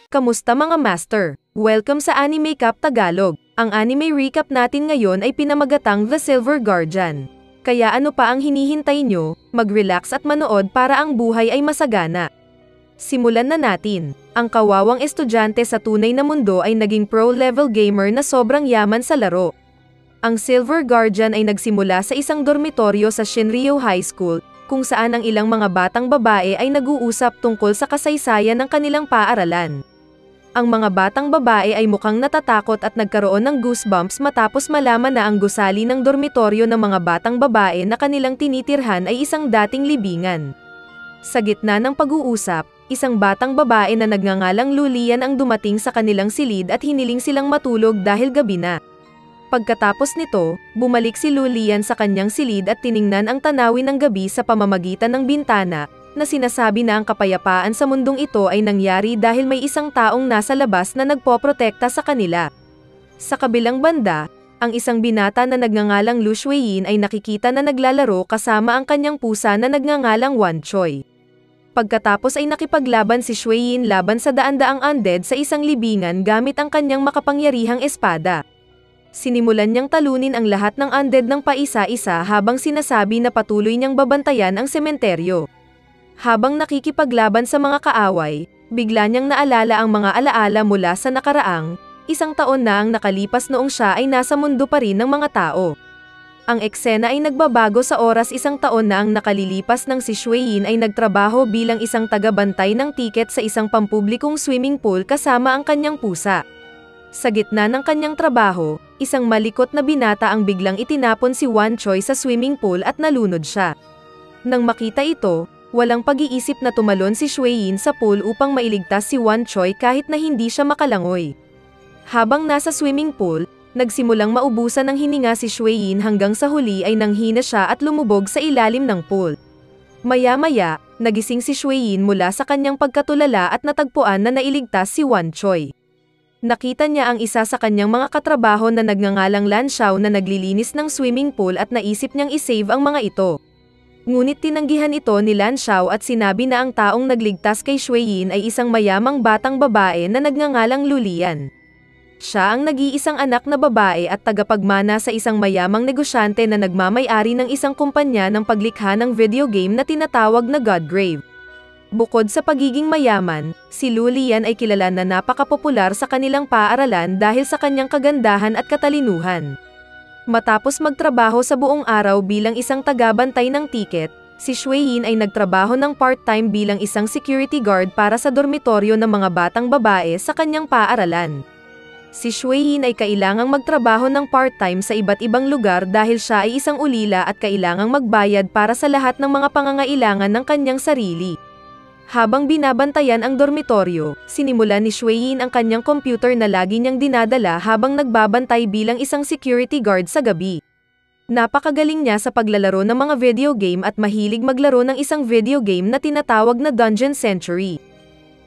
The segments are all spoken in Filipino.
Kamusta mga master? Welcome sa Anime Cap Tagalog. Ang anime recap natin ngayon ay pinamagatang The Silver Guardian. Kaya ano pa ang hinihintay nyo? Mag-relax at manood para ang buhay ay masagana. Simulan na natin. Ang kawawang estudyante sa tunay na mundo ay naging pro-level gamer na sobrang yaman sa laro. Ang Silver Guardian ay nagsimula sa isang dormitoryo sa Shinryo High School, kung saan ang ilang mga batang babae ay nag-uusap tungkol sa kasaysayan ng kanilang paaralan. Ang mga batang babae ay mukhang natatakot at nagkaroon ng goosebumps matapos malaman na ang gusali ng dormitoryo ng mga batang babae na kanilang tinitirhan ay isang dating libingan. Sa gitna ng pag-uusap, isang batang babae na nagngangalang Lulian ang dumating sa kanilang silid at hiniling silang matulog dahil gabi na. Pagkatapos nito, bumalik si Lulian sa kanyang silid at tiningnan ang tanawin ng gabi sa pamamagitan ng bintana, na sinasabi na ang kapayapaan sa mundong ito ay nangyari dahil may isang taong nasa labas na nagpoprotekta sa kanila. Sa kabilang banda, ang isang binata na nagngangalang Lu Shuiyin ay nakikita na naglalaro kasama ang kanyang pusa na nagngangalang Wan Choi. Pagkatapos ay nakipaglaban si Shuiyin laban sa daan-daang undead sa isang libingan gamit ang kanyang makapangyarihang espada. Sinimulan niyang talunin ang lahat ng undead ng paisa-isa habang sinasabi na patuloy niyang babantayan ang sementeryo. Habang nakikipaglaban sa mga kaaway, bigla niyang naalala ang mga alaala mula sa nakaraang, isang taon na ang nakalipas noong siya ay nasa mundo pa rin ng mga tao. Ang eksena ay nagbabago sa oras isang taon na ang nakalilipas nang si Shuiyin ay nagtrabaho bilang isang tagabantay ng tiket sa isang pampublikong swimming pool kasama ang kanyang pusa. Sa gitna ng kanyang trabaho, isang malikot na binata ang biglang itinapon si Wan Choi sa swimming pool at nalunod siya. Nang makita ito, walang pag-iisip na tumalon si Shuiyin sa pool upang mailigtas si Wan Choi kahit na hindi siya makalangoy. Habang nasa swimming pool, nagsimulang maubusan ng hininga si Shuiyin hanggang sa huli ay nanghina siya at lumubog sa ilalim ng pool. Maya-maya, nagising si Shuiyin mula sa kanyang pagkatulala at natagpuan na nailigtas si Wan Choi. Nakita niya ang isa sa kanyang mga katrabaho na nagngangalang Lan Xiao na naglilinis ng swimming pool at naisip niyang isave ang mga ito. Ngunit tinanggihan ito ni Lan Xiao at sinabi na ang taong nagligtas kay Shuiyin ay isang mayamang batang babae na nagngangalang Lulian. Siya ang nag-iisang anak na babae at tagapagmana sa isang mayamang negosyante na nagmamay-ari ng isang kumpanya ng paglikha ng video game na tinatawag na Godgrave. Bukod sa pagiging mayaman, si Lulian ay kilala na napakapopular sa kanilang paaralan dahil sa kanyang kagandahan at katalinuhan. Matapos magtrabaho sa buong araw bilang isang tagabantay ng tiket, si Shuiyin ay nagtrabaho ng part-time bilang isang security guard para sa dormitoryo ng mga batang babae sa kanyang paaralan. Si Shuiyin ay kailangang magtrabaho ng part-time sa iba't ibang lugar dahil siya ay isang ulila at kailangang magbayad para sa lahat ng mga pangangailangan ng kanyang sarili. Habang binabantayan ang dormitoryo, sinimulan ni Shuiyin ang kanyang computer na lagi niyang dinadala habang nagbabantay bilang isang security guard sa gabi. Napakagaling niya sa paglalaro ng mga video game at mahilig maglaro ng isang video game na tinatawag na Dungeon Century.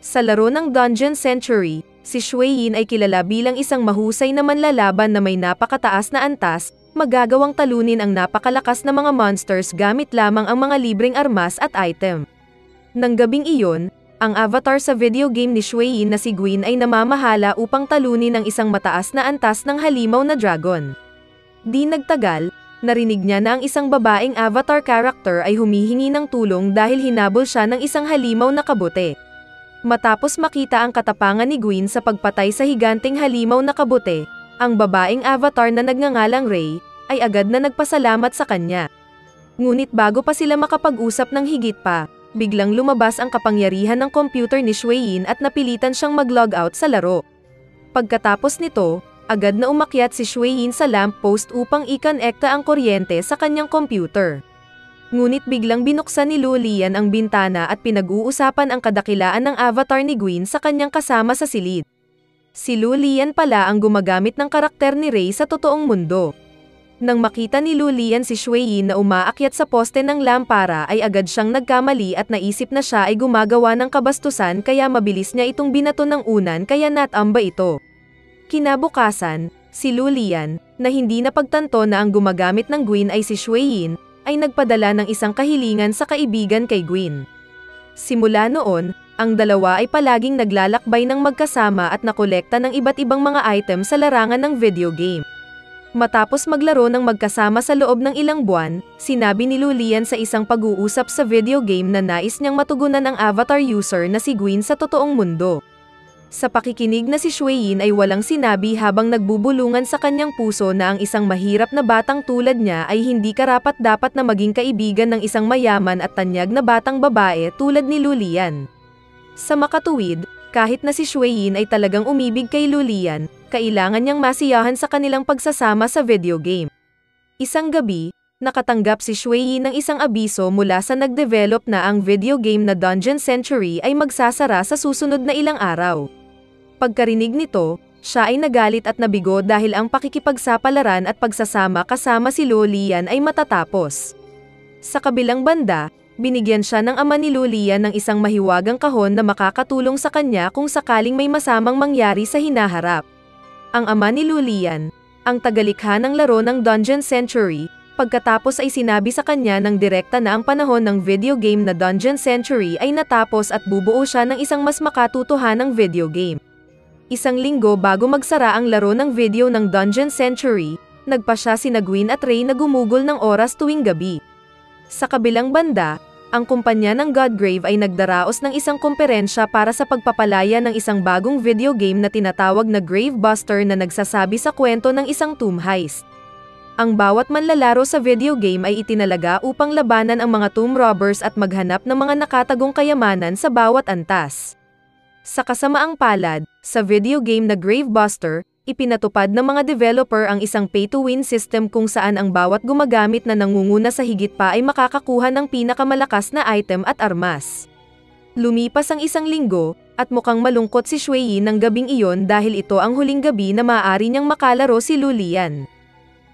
Sa laro ng Dungeon Century, si Shuiyin ay kilala bilang isang mahusay na manlalaban na may napakataas na antas, magagawang talunin ang napakalakas na mga monsters gamit lamang ang mga libreng armas at item. Nang gabing iyon, ang avatar sa video game ni Shuiyin na si Gwyn ay namamahala upang talunin ang isang mataas na antas ng halimaw na dragon. Di nagtagal, narinig niya na ang isang babaeng avatar character ay humihingi ng tulong dahil hinabol siya ng isang halimaw na kabute. Matapos makita ang katapangan ni Gwyn sa pagpatay sa higanting halimaw na kabute, ang babaeng avatar na nagngangalang Ray ay agad na nagpasalamat sa kanya. Ngunit bago pa sila makapag-usap ng higit pa, biglang lumabas ang kapangyarihan ng computer ni Shuiyin at napilitan siyang mag-log out sa laro. Pagkatapos nito, agad na umakyat si Shuiyin sa lamppost upang ikonekta ang kuryente sa kanyang computer. Ngunit biglang binuksan ni Lulian ang bintana at pinag-uusapan ang kadakilaan ng avatar ni Gwyn sa kanyang kasama sa silid. Si Lulian pala ang gumagamit ng karakter ni Ray sa totoong mundo. Nang makita ni Lulian si Shuiyin na umaakyat sa poste ng lampara ay agad siyang nagkamali at naisip na siya ay gumagawa ng kabastusan kaya mabilis niya itong binato ng unan kaya natamba ito. Kinabukasan, si Lulian, na hindi napagtanto na ang gumagamit ng Gwyn ay si Shuiyin, ay nagpadala ng isang kahilingan sa kaibigan kay Gwyn. Simula noon, Ang dalawa ay palaging naglalakbay ng magkasama at nakolekta ng iba't ibang mga item sa larangan ng video game. Matapos maglaro ng magkasama sa loob ng ilang buwan, sinabi ni Lulian sa isang pag-uusap sa video game na nais niyang matugunan ang avatar user na si Gwen sa totoong mundo. Sa pakikinig na si Shuein ay walang sinabi habang nagbubulungan sa kanyang puso na ang isang mahirap na batang tulad niya ay hindi karapat-dapat na maging kaibigan ng isang mayaman at tanyag na batang babae tulad ni Lulian. Sa makatuwid, kahit na si Shuein ay talagang umibig kay Lulian, kailangan niyang masiyahan sa kanilang pagsasama sa video game. Isang gabi, nakatanggap si Shuein ng isang abiso mula sa nag-develop na ang video game na Dungeon Century ay magsasara sa susunod na ilang araw. Pagkarinig nito, siya ay nagalit at nabigo dahil ang pakikipagsapalaran at pagsasama kasama si Lulian ay matatapos. Sa kabilang banda, binigyan siya ng ama ni Lulian ng isang mahiwagang kahon na makakatulong sa kanya kung sakaling may masamang mangyari sa hinaharap. Ang ama ni Lulian, ang tagalikha ng laro ng Dungeon Century, pagkatapos ay sinabi sa kanya ng direkta na ang panahon ng video game na Dungeon Century ay natapos at bubuo siya ng isang mas makatutuhanang video game. Isang linggo bago magsara ang laro ng video ng Dungeon Century, nagpa siya sina Gwen at Ray na gumugol ng oras tuwing gabi. Sa kabilang banda, ang kumpanya ng Godgrave ay nagdaraos ng isang komperensya para sa pagpapalaya ng isang bagong video game na tinatawag na Gravebuster na nagsasabi sa kwento ng isang tomb heist. Ang bawat manlalaro sa video game ay itinalaga upang labanan ang mga tomb robbers at maghanap ng mga nakatagong kayamanan sa bawat antas. Sa kasamaang palad, sa video game na Gravebuster, ipinatupad ng mga developer ang isang pay-to-win system kung saan ang bawat gumagamit na nangunguna sa higit pa ay makakakuha ng pinakamalakas na item at armas. Lumipas ang isang linggo, at mukhang malungkot si Shuein ng gabing iyon dahil ito ang huling gabi na maaari niyang makalaro si Lulian.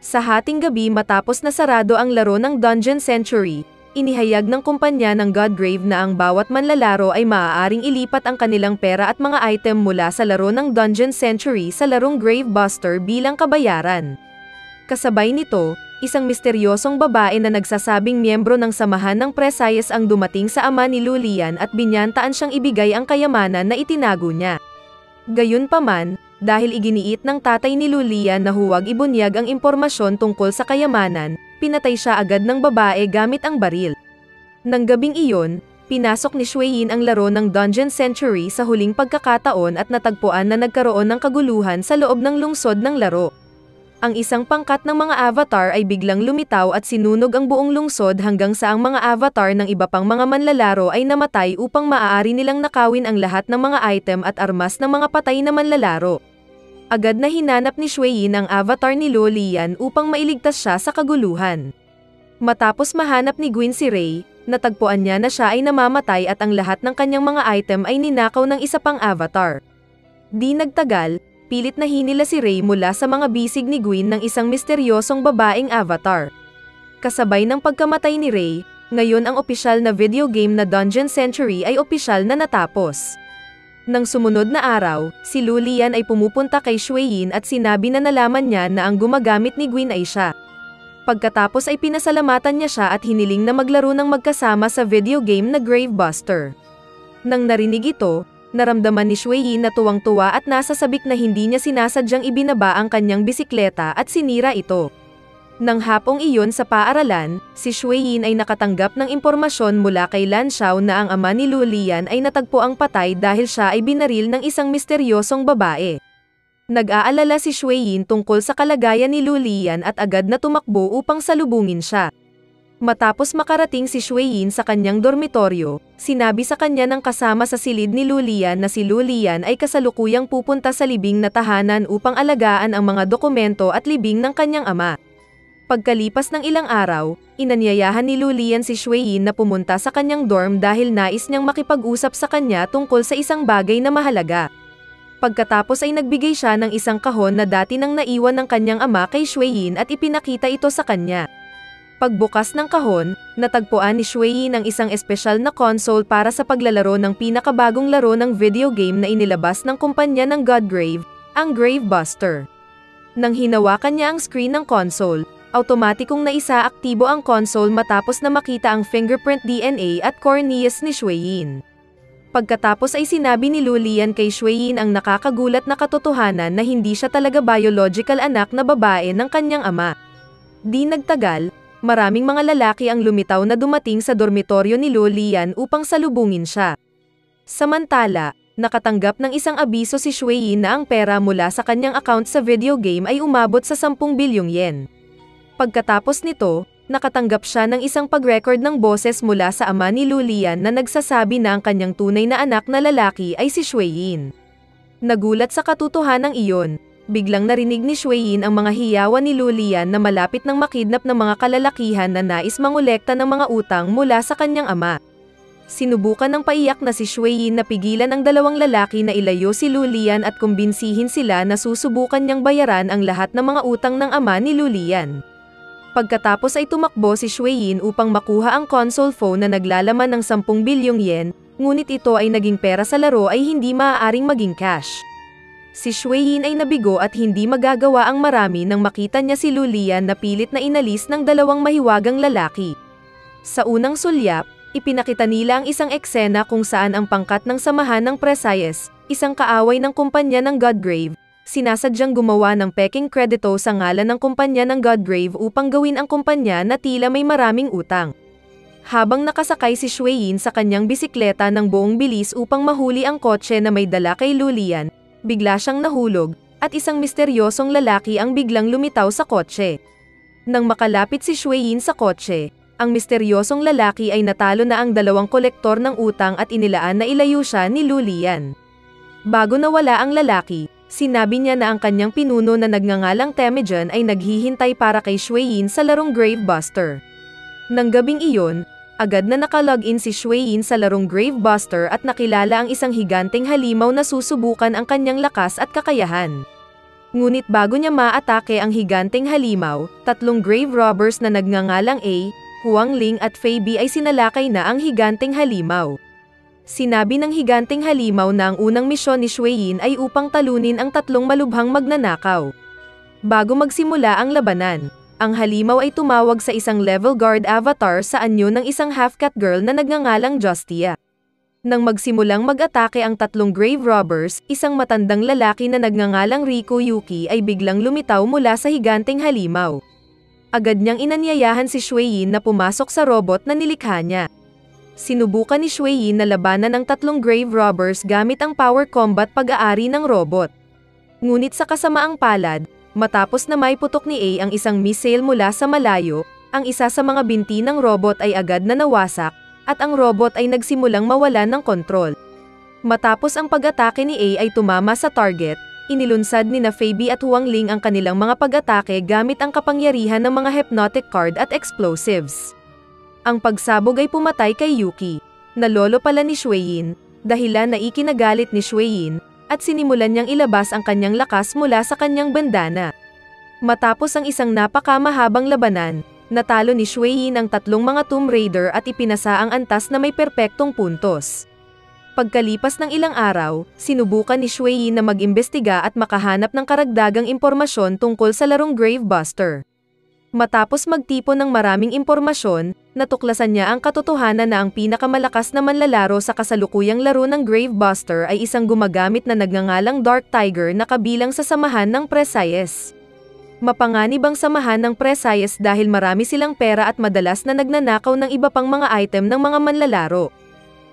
Sa hating gabi matapos na sarado ang laro ng Dungeon Century, inihayag ng kumpanya ng Godgrave na ang bawat manlalaro ay maaaring ilipat ang kanilang pera at mga item mula sa laro ng Dungeon Century sa larong Gravebuster bilang kabayaran. Kasabay nito, isang misteryosong babae na nagsasabing miyembro ng samahan ng Presayas ang dumating sa ama ni Lulian at binyantaan siyang ibigay ang kayamanan na itinago niya. Gayunpaman, dahil iginiit ng tatay ni Lulian na huwag ibunyag ang impormasyon tungkol sa kayamanan, pinatay siya agad ng babae gamit ang baril. Nang gabing iyon, pinasok ni Shuein ang laro ng Dungeon Century sa huling pagkakataon at natagpuan na nagkaroon ng kaguluhan sa loob ng lungsod ng laro. Ang isang pangkat ng mga avatar ay biglang lumitaw at sinunog ang buong lungsod hanggang sa ang mga avatar ng iba pang mga manlalaro ay namatay upang maaari nilang nakawin ang lahat ng mga item at armas ng mga patay na manlalaro. Agad na hinanap ni Shuein ang avatar ni Lulian upang mailigtas siya sa kaguluhan. Matapos mahanap ni Gwen si Ray, natagpuan niya na siya ay namamatay at ang lahat ng kanyang mga item ay ninakaw ng isa pang avatar. Di nagtagal, pilit na hinila si Ray mula sa mga bisig ni Gwen ng isang misteryosong babaeng avatar. Kasabay ng pagkamatay ni Ray, ngayon ang opisyal na video game na Dungeon Century ay opisyal na natapos. Nang sumunod na araw, si Lulian ay pumupunta kay Shuein at sinabi na nalaman niya na ang gumagamit ni Gwen ay siya. Pagkatapos ay pinasalamatan niya siya at hiniling na maglaro ng magkasama sa video game na Gravebuster. Nang narinig ito, naramdaman ni Shuein na tuwang-tuwa at nasasabik na hindi niya sinasadyang ibinaba ang kanyang bisikleta at sinira ito. Nang hapong iyon sa paaralan, si Shuein ay nakatanggap ng impormasyon mula kay Lan Xiao na ang ama ni Lulian ay natagpuang patay dahil siya ay binaril ng isang misteryosong babae. Nag-aalala si Shuein tungkol sa kalagayan ni Lulian at agad na tumakbo upang salubungin siya. Matapos makarating si Shuein sa kanyang dormitoryo, sinabi sa kanya ng kasama sa silid ni Lulian na si Lulian ay kasalukuyang pupunta sa libing na tahanan upang alagaan ang mga dokumento at libing ng kanyang ama. Pagkalipas ng ilang araw, inanyayahan ni Lulian si Shuein na pumunta sa kanyang dorm dahil nais niyang makipag-usap sa kanya tungkol sa isang bagay na mahalaga. Pagkatapos ay nagbigay siya ng isang kahon na dati nang naiwan ng kanyang ama kay Shuein at ipinakita ito sa kanya. Pagbukas ng kahon, natagpuan ni Shuein ang isang espesyal na console para sa paglalaro ng pinakabagong laro ng video game na inilabas ng kumpanya ng Godgrave, ang Gravebuster. Nang hinawakan niya ang screen ng console, automatikong naisaaktibo ang console matapos na makita ang fingerprint DNA at corneas ni Shuein. Pagkatapos ay sinabi ni Lulian kay Shueyin ang nakakagulat na katotohanan na hindi siya talaga biological anak na babae ng kanyang ama. Di nagtagal, maraming mga lalaki ang lumitaw na dumating sa dormitoryo ni Lulian upang salubungin siya. Samantala, nakatanggap ng isang abiso si Shueyin na ang pera mula sa kanyang account sa video game ay umabot sa 10 bilyong yen. Pagkatapos nito, nakatanggap siya ng isang pag-record ng boses mula sa ama ni Lulian na nagsasabi na ang kanyang tunay na anak na lalaki ay si Shueyin. Nagulat sa katotohanang iyon, biglang narinig ni Shueyin ang mga hiyawan ni Lulian na malapit nang makidnap ng mga kalalakihan na nais mangolekta ng mga utang mula sa kanyang ama. Sinubukan ng paiyak na si Shueyin na pigilan ang dalawang lalaki na ilayo si Lulian at kumbinsihin sila na susubukan niyang bayaran ang lahat ng mga utang ng ama ni Lulian. Pagkatapos ay tumakbo si Shueyin upang makuha ang console phone na naglalaman ng 10 bilyong yen, ngunit ito ay naging pera sa laro ay hindi maaaring maging cash. Si Shueyin ay nabigo at hindi magagawa ang marami nang makita niya si Lulian na pilit na inalis ng dalawang mahiwagang lalaki. Sa unang sulyap, ipinakita nila ang isang eksena kung saan ang pangkat ng samahan ng Presayes, isang kaaway ng kumpanya ng Godgrave, sinasadyang gumawa ng peking kredito sa ngalan ng kumpanya ng Godgrave upang gawin ang kumpanya na tila may maraming utang. Habang nakasakay si Shueyin sa kanyang bisikleta ng buong bilis upang mahuli ang kotse na may dala kay Lulian, bigla siyang nahulog, at isang misteryosong lalaki ang biglang lumitaw sa kotse. Nang makalapit si Shueyin sa kotse, ang misteryosong lalaki ay natalo na ang dalawang kolektor ng utang at inilaan na ilayo siya ni Lulian. Bago nawala ang lalaki, sinabi niya na ang kanyang pinuno na nagngangalang Temujin ay naghihintay para kay Shueyin sa larong Gravebuster. Nang gabing iyon, agad na nakalogin si Shueyin sa larong Gravebuster at nakilala ang isang higanteng halimaw na susubukan ang kanyang lakas at kakayahan. Ngunit bago niya maatake ang higanteng halimaw, 3 grave robbers na nagngangalang A, Huang Ling at Fei Bi ay sinalakay na ang higanteng halimaw. Sinabi ng higanteng halimaw na ang unang misyon ni Shueyin ay upang talunin ang 3 malubhang magnanakaw. Bago magsimula ang labanan, ang halimaw ay tumawag sa isang level guard avatar sa anyo ng isang half-cat girl na nagngangalang Justia. Nang magsimulang mag-atake ang 3 grave robbers, isang matandang lalaki na nagngangalang Riku Yuki ay biglang lumitaw mula sa higanteng halimaw. Agad niyang inanyayahan si Shueyin na pumasok sa robot na nilikha niya. Sinubukan ni Shueyin na labanan ang 3 grave robbers gamit ang power combat pag-aari ng robot. Ngunit sa kasamaang palad, matapos na maiputok ni A ang isang missile mula sa malayo, ang isa sa mga binti ng robot ay agad na nawasak, at ang robot ay nagsimulang mawalan ng kontrol. Matapos ang pag-atake ni A ay tumama sa target, inilunsad ni na Fei Bi at Huang Ling ang kanilang mga pag-atake gamit ang kapangyarihan ng mga hypnotic card at explosives. Ang pagsabog ay pumatay kay Yuki, na lolo pala ni Shueyin, dahilan na ikinagalit ni Shueyin, at sinimulan niyang ilabas ang kanyang lakas mula sa kanyang bandana. Matapos ang isang napakamahabang labanan, natalo ni Shueyin ang 3 mga Tomb Raider at ipinasa ang antas na may perpektong puntos. Pagkalipas ng ilang araw, sinubukan ni Shueyin na mag-imbestiga at makahanap ng karagdagang impormasyon tungkol sa larong Gravebuster. Matapos magtipon ng maraming impormasyon, natuklasan niya ang katotohanan na ang pinakamalakas na manlalaro sa kasalukuyang laro ng Gravebuster ay isang gumagamit na nagngangalang Dark Tiger na kabilang sa samahan ng Presayes. Mapanganib ang samahan ng Presayes dahil marami silang pera at madalas na nagnanakaw ng iba pang mga item ng mga manlalaro.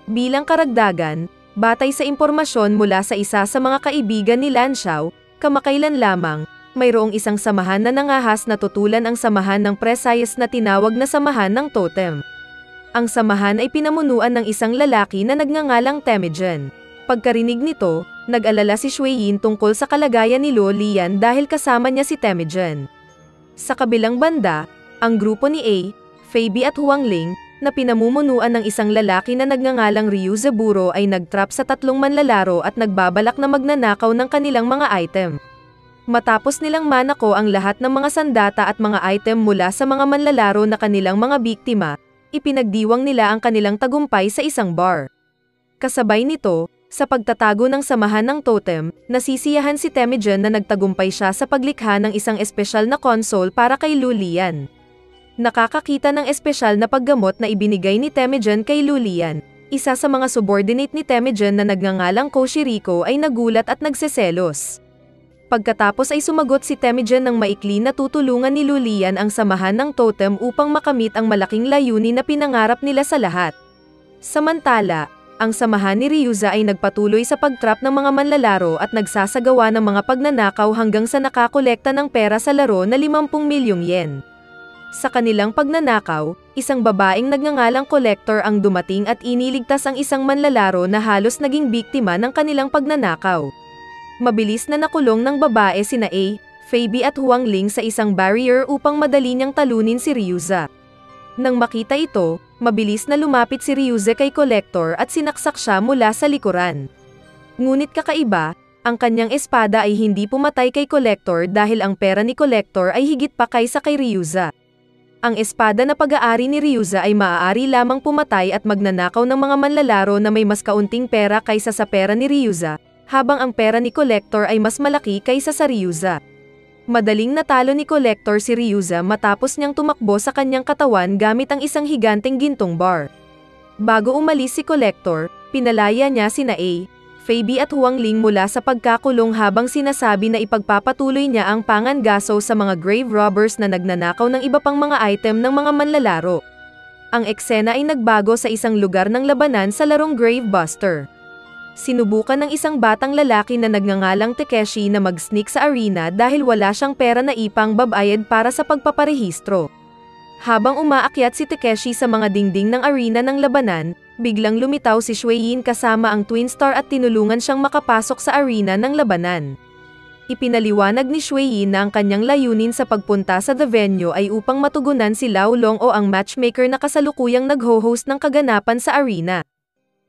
Bilang karagdagan, batay sa impormasyon mula sa isa sa mga kaibigan ni Lan Xiao, kamakailan lamang, mayroong isang samahan na nangahas na tutulan ang samahan ng Presayes na tinawag na samahan ng Totem. Ang samahan ay pinamunuan ng isang lalaki na nagngangalang Temujin. Pagkarinig nito, nag-alala si Shueyin tungkol sa kalagayan ni Lulian dahil kasama niya si Temujin. Sa kabilang banda, ang grupo ni A, Fei Bi at Huang Ling, na pinamumunuan ng isang lalaki na nagngangalang Ryuzaburo ay nagtrap sa 3 manlalaro at nagbabalak na magnanakaw ng kanilang mga item. Matapos nilang manako ang lahat ng mga sandata at mga item mula sa mga manlalaro na kanilang mga biktima, ipinagdiwang nila ang kanilang tagumpay sa isang bar. Kasabay nito, sa pagtatago ng samahan ng Totem, nasisiyahan si Temujin na nagtagumpay siya sa paglikha ng isang espesyal na console para kay Lulian. Nakakakita ng espesyal na paggamot na ibinigay ni Temujin kay Lulian, Isa sa mga subordinate ni Temujin na nagngangalang Koshiriko ay nagulat at nagseselos. Pagkatapos ay sumagot si Temujin ng maikli na tutulungan ni Lulian ang samahan ng totem upang makamit ang malaking layunin na pinangarap nila sa lahat. Samantala, ang samahan ni Ryuza ay nagpatuloy sa pagtrap ng mga manlalaro at nagsasagawa ng mga pagnanakaw hanggang sa nakakolekta ng pera sa laro na 50 milyong yen. Sa kanilang pagnanakaw, isang babaeng nagngangalang Collector ang dumating at iniligtas ang isang manlalaro na halos naging biktima ng kanilang pagnanakaw. Mabilis na nakulong ng babae sina A, Fabi at Huang Ling sa isang barrier upang madali niyang talunin si Ryuza. Nang makita ito, mabilis na lumapit si Ryuza kay Collector at sinaksak siya mula sa likuran. Ngunit kakaiba, ang kanyang espada ay hindi pumatay kay Collector dahil ang pera ni Collector ay higit pa kaysa kay Ryuza. Ang espada na pag-aari ni Ryuza ay maaari lamang pumatay at magnanakaw ng mga manlalaro na may mas kaunting pera kaysa sa pera ni Ryuza, habang ang pera ni Collector ay mas malaki kaysa sa Ryuza. Madaling natalo ni Collector si Ryuza matapos niyang tumakbo sa kanyang katawan gamit ang isang higanteng gintong bar. Bago umalis si Collector, pinalaya niya sina A, Fabi at Huang Ling mula sa pagkakulong habang sinasabi na ipagpapatuloy niya ang pangangaso sa mga grave robbers na nagnanakaw ng iba pang mga item ng mga manlalaro. Ang eksena ay nagbago sa isang lugar ng labanan sa larong Grave Buster. Sinubukan ng isang batang lalaki na nagngangalang Takeshi na mag-sneak sa arena dahil wala siyang pera na ipang babayad para sa pagpaparehistro. Habang umaakyat si Takeshi sa mga dingding ng arena ng labanan, biglang lumitaw si Shuein kasama ang Twin Star at tinulungan siyang makapasok sa arena ng labanan. Ipinaliwanag ni Shuein na ang kanyang layunin sa pagpunta sa the venue ay upang matugunan si Lao Long o ang matchmaker na kasalukuyang nag-ho-host ng kaganapan sa arena.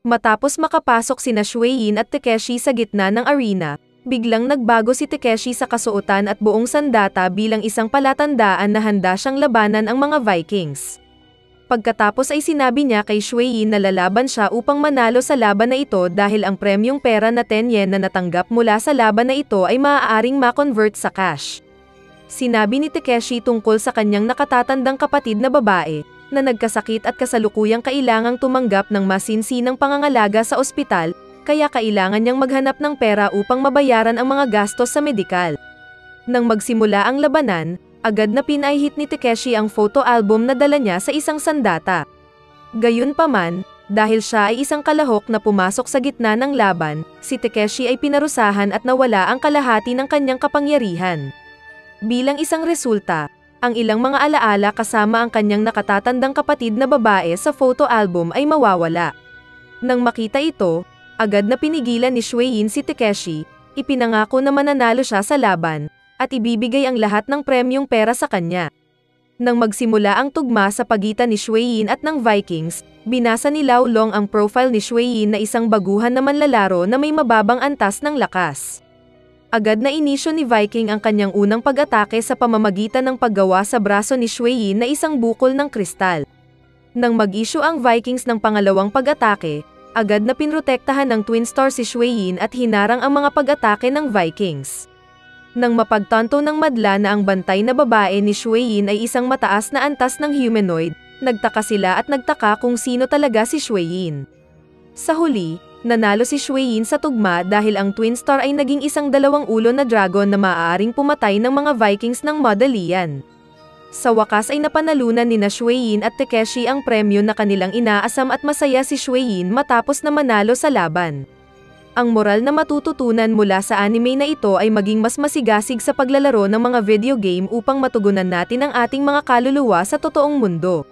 Matapos makapasok sina Shuein at Takeshi sa gitna ng arena, biglang nagbago si Takeshi sa kasuotan at buong sandata bilang isang palatandaan na handa siyang labanan ang mga Vikings. Pagkatapos ay sinabi niya kay Shuein na lalaban siya upang manalo sa laban na ito dahil ang premyong pera na 10 yen na natanggap mula sa laban na ito ay maaaring ma-convert sa cash. Sinabi ni Takeshi tungkol sa kanyang nakatatandang kapatid na babae, na nagkasakit at kasalukuyang kailangang tumanggap ng masinsinang pangangalaga sa ospital, kaya kailangan niyang maghanap ng pera upang mabayaran ang mga gastos sa medikal. Nang magsimula ang labanan, agad na pinahit ni Takeshi ang photo album na dala niya sa isang sandata. Gayunpaman, dahil siya ay isang kalahok na pumasok sa gitna ng laban, si Takeshi ay pinarusahan at nawala ang kalahati ng kanyang kapangyarihan. Bilang isang resulta, ang ilang mga alaala kasama ang kanyang nakatatandang kapatid na babae sa photo album ay mawawala. Nang makita ito, agad na pinigilan ni Shuein si Takeshi, ipinangako na mananalo siya sa laban, at ibibigay ang lahat ng premyong pera sa kanya. Nang magsimula ang tugma sa pagitan ni Shuein at ng Vikings, binasa ni Lao Long ang profile ni Shuein na isang baguhan na manlalaro na may mababang antas ng lakas. Agad na inisyo ni Viking ang kanyang unang pag-atake sa pamamagitan ng paggawa sa braso ni Shuein na isang bukol ng kristal. Nang mag-issue ang Vikings ng pangalawang pag-atake, agad na pinrotektahan ng Twin Star si Shuein at hinarang ang mga pag-atake ng Vikings. Nang mapagtanto ng madla na ang bantay na babae ni Shuein ay isang mataas na antas ng humanoid, nagtaka sila at nagtaka kung sino talaga si Shuein. Sa huli, nanalo si Shuein sa tugma dahil ang Twin Star ay naging isang dalawang ulo na dragon na maaaring pumatay ng mga Vikings ng madalian. Sa wakas ay napanalunan ni Shuein at Takeshi ang premyo na kanilang inaasam at masaya si Shuein matapos na manalo sa laban. Ang moral na matututunan mula sa anime na ito ay maging mas masigasig sa paglalaro ng mga video game upang matugunan natin ang ating mga kaluluwa sa totoong mundo.